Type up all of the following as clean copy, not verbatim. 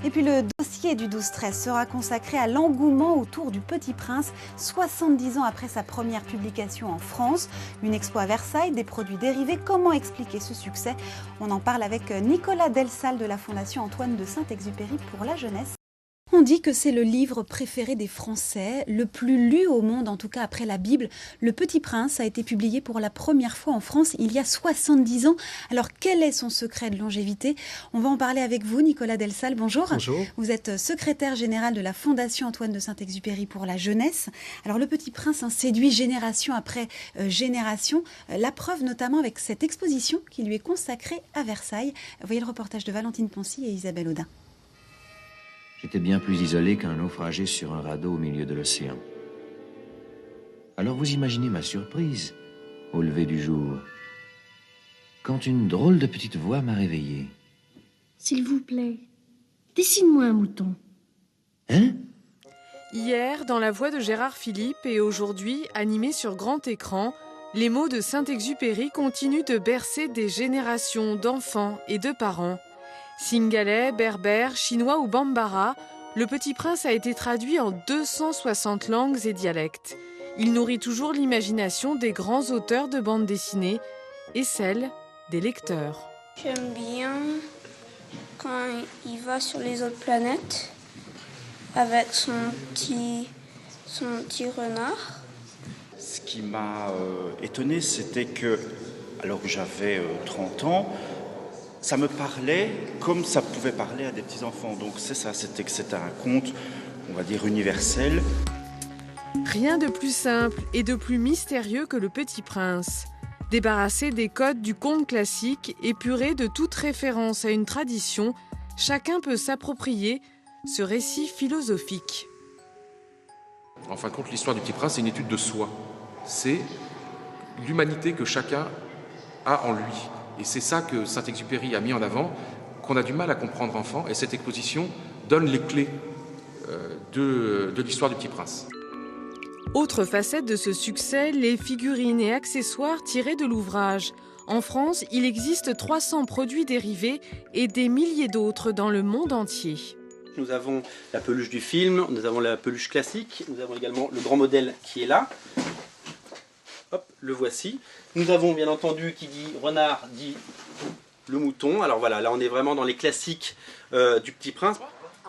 Et puis le dossier du 12-13 sera consacré à l'engouement autour du Petit Prince, 70 ans après sa première publication en France. Une expo à Versailles, des produits dérivés. Comment expliquer ce succès? On en parle avec Nicolas Delsalle de la Fondation Antoine de Saint-Exupéry pour la jeunesse. On dit que c'est le livre préféré des Français, le plus lu au monde, en tout cas après la Bible. Le Petit Prince a été publié pour la première fois en France il y a 70 ans. Alors quel est son secret de longévité? On va en parler avec vous, Nicolas Delsalle. Bonjour. Bonjour. Vous êtes secrétaire général de la Fondation Antoine de Saint-Exupéry pour la jeunesse. Alors le Petit Prince séduit génération après génération. La preuve notamment avec cette exposition qui lui est consacrée à Versailles. Voyez le reportage de Valentine Poncy et Isabelle Audin. J'étais bien plus isolé qu'un naufragé sur un radeau au milieu de l'océan. Alors vous imaginez ma surprise au lever du jour, quand une drôle de petite voix m'a réveillé. S'il vous plaît, dessine-moi un mouton. Hein? Hier, dans la voix de Gérard Philippe et aujourd'hui, animé sur grand écran, les mots de Saint-Exupéry continuent de bercer des générations d'enfants et de parents. Singalais, berbère, chinois ou bambara, Le Petit Prince a été traduit en 260 langues et dialectes. Il nourrit toujours l'imagination des grands auteurs de bande dessinée et celle des lecteurs. J'aime bien quand il va sur les autres planètes avec son petit renard. Ce qui m'a étonné, c'était que, alors que j'avais 30 ans, ça me parlait comme ça pouvait parler à des petits-enfants. Donc c'est ça, c'était un conte, on va dire, universel. Rien de plus simple et de plus mystérieux que Le Petit Prince. Débarrassé des codes du conte classique, épuré de toute référence à une tradition, chacun peut s'approprier ce récit philosophique. En fin de compte, l'histoire du Petit Prince, c'est une étude de soi. C'est l'humanité que chacun a en lui. Et c'est ça que Saint-Exupéry a mis en avant, qu'on a du mal à comprendre enfant. Et cette exposition donne les clés de l'histoire du Petit Prince. Autre facette de ce succès, les figurines et accessoires tirés de l'ouvrage. En France, il existe 300 produits dérivés et des milliers d'autres dans le monde entier. Nous avons la peluche du film, nous avons la peluche classique, nous avons également le grand modèle qui est là. Hop, le voici. Nous avons bien entendu, qui dit renard, dit le mouton. Alors voilà, là on est vraiment dans les classiques du Petit Prince.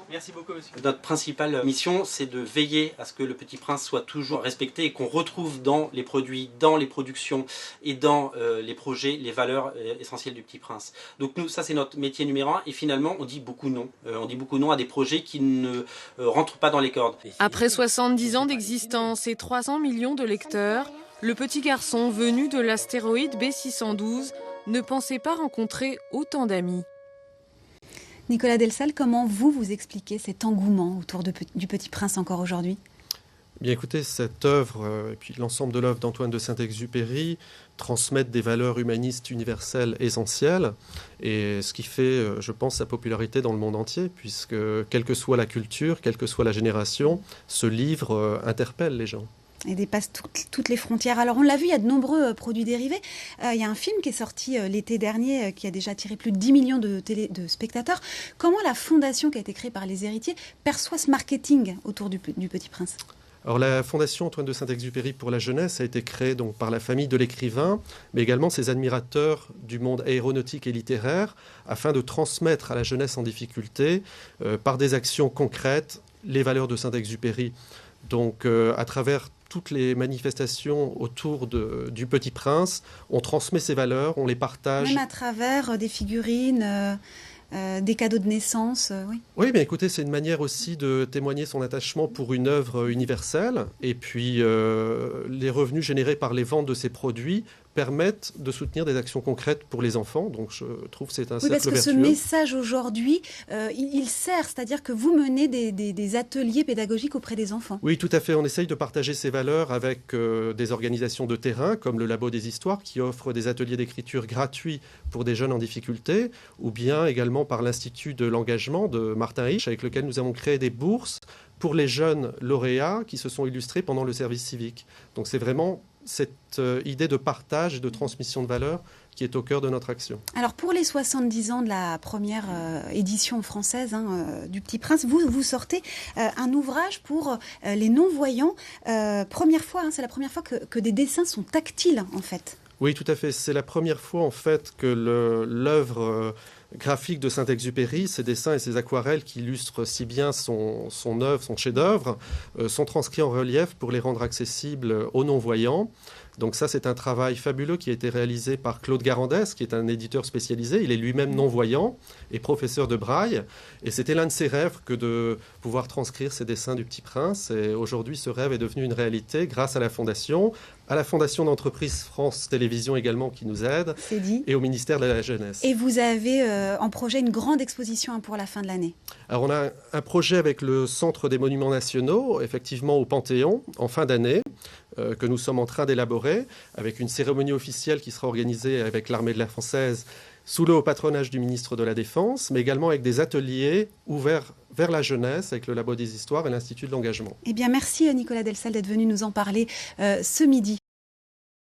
Merci beaucoup, monsieur. Notre principale mission, c'est de veiller à ce que le Petit Prince soit toujours respecté et qu'on retrouve dans les produits, dans les productions et dans les projets, les valeurs essentielles du Petit Prince. Donc nous, ça c'est notre métier numéro 1 et finalement on dit beaucoup non. On dit beaucoup non à des projets qui ne rentrent pas dans les cordes. Après 70 ans d'existence et 300 millions de lecteurs, le petit garçon venu de l'astéroïde B612 ne pensait pas rencontrer autant d'amis. Nicolas Delsalle, comment vous expliquez cet engouement autour du Petit Prince encore aujourd'hui? Bien écoutez, cette œuvre et puis l'ensemble de l'œuvre d'Antoine de Saint-Exupéry transmettent des valeurs humanistes universelles essentielles et ce qui fait, je pense, sa popularité dans le monde entier puisque quelle que soit la culture, quelle que soit la génération, ce livre interpelle les gens. Et dépasse toutes les frontières. Alors on l'a vu, il y a de nombreux produits dérivés. Il y a un film qui est sorti l'été dernier qui a déjà attiré plus de 10 millions de spectateurs. Comment la fondation qui a été créée par les héritiers perçoit ce marketing autour du Petit Prince ? Alors la Fondation Antoine de Saint-Exupéry pour la jeunesse a été créée donc par la famille de l'écrivain, mais également ses admirateurs du monde aéronautique et littéraire, afin de transmettre à la jeunesse en difficulté, par des actions concrètes, les valeurs de Saint-Exupéry. Donc à travers toutes les manifestations autour du Petit Prince, on transmet ces valeurs, on les partage. Même à travers des figurines, des cadeaux de naissance, oui. Oui, bien écoutez, c'est une manière aussi de témoigner son attachement pour une œuvre universelle. Et puis, les revenus générés par les ventes de ces produits permettent de soutenir des actions concrètes pour les enfants. Donc, je trouve que c'est un cercle vertueux. Parce que ce message aujourd'hui, il sert, c'est-à-dire que vous menez des ateliers pédagogiques auprès des enfants. Oui, tout à fait. On essaye de partager ces valeurs avec des organisations de terrain, comme le Labo des Histoires, qui offre des ateliers d'écriture gratuits pour des jeunes en difficulté, ou bien également par l'Institut de l'engagement de Martin Rich, avec lequel nous avons créé des bourses pour les jeunes lauréats qui se sont illustrés pendant le service civique. Donc c'est vraiment cette idée de partage et de transmission de valeurs qui est au cœur de notre action. Alors pour les 70 ans de la première édition française du Petit Prince, vous sortez un ouvrage pour les non-voyants. Première fois, c'est la première fois que des dessins sont tactiles en fait. Oui, tout à fait. C'est la première fois en fait que l'œuvre graphique de Saint-Exupéry, ses dessins et ses aquarelles qui illustrent si bien son œuvre, son chef-d'œuvre, sont transcrits en relief pour les rendre accessibles aux non-voyants. Donc ça, c'est un travail fabuleux qui a été réalisé par Claude Garandès, qui est un éditeur spécialisé. Il est lui-même non-voyant et professeur de braille. Et c'était l'un de ses rêves que de pouvoir transcrire ces dessins du Petit Prince. Et aujourd'hui, ce rêve est devenu une réalité grâce à la Fondation d'entreprise France Télévisions également qui nous aide, et au ministère de la Jeunesse. Et vous avez en projet une grande exposition pour la fin de l'année. Alors on a un projet avec le Centre des Monuments Nationaux, effectivement au Panthéon, en fin d'année, que nous sommes en train d'élaborer, avec une cérémonie officielle qui sera organisée avec l'armée de l'air française sous le haut patronage du ministre de la Défense, mais également avec des ateliers ouverts vers la jeunesse, avec le Labo des Histoires et l'Institut de l'Engagement. Eh bien, merci Nicolas Delsal d'être venu nous en parler ce midi.